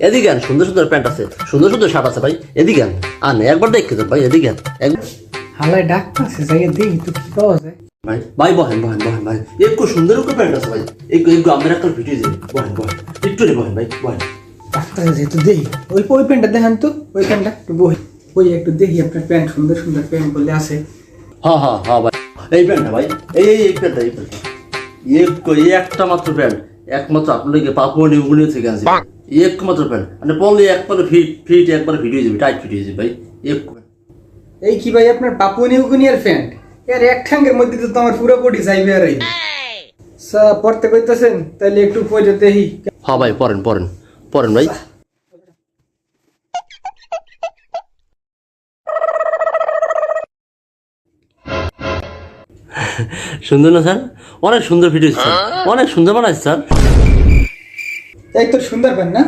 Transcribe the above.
এদিকে আন, সুন্দর সুন্দর প্যান্ট আছে, সুন্দর সুন্দর শার্ট আছে ভাই, এদিকে আন। আন একবার দেখে যান ভাই, এদিকে আন হালাই ডাকতেছে যাই দেখি তো কি পাওয়া যায়। ভাই ভাই বহেন বহেন বহেন ভাই, একটু সুন্দর করে প্যান্ট আছে ভাই, একটু একটু আমার একটা ভিডিও দিন, বহেন বহেন একটু রে বহেন ভাই বহেন। ডাক্তার যেহেতু দেখি ওই প্যান্টটা দেখান তো, ওই প্যান্টটা একটু বই ওই একটু দেখি আপনার প্যান্ট সুন্দর সুন্দর প্যান্ট বলে আছে। হ্যাঁ হ্যাঁ হ্যাঁ ভাই, এই প্যান্টটা ভাই, এই প্যান্টটা, এই প্যান্টটা এই একটা মাত্র প্যান্ট, একমাত্র আপনাকে পাপুয়া নিউ গিনি থেকে আছে, একমাত্র প্যান্ট মানে পড়লে একবারে ফিট ফিট একবারে ফিট হয়ে যাবে, টাইট ফিট হয়ে যাবে ভাই। এই কি ভাই আপনার পাপুয়া নিউ গিনির প্যান্ট? এর এক ঠাঙ্গের মধ্যে তো আমার পুরো বডি যাইবে আর এই পড়তে কইতেছেন তাহলে একটু পরে দেখি। হ্যাঁ ভাই পড়েন পড়েন পড়েন ভাই। সুন্দর না স্যার? অনেক সুন্দর ভিডিও স্যার, অনেক সুন্দর বানাইছে স্যার। এই তো সুন্দর প্যান্ট না?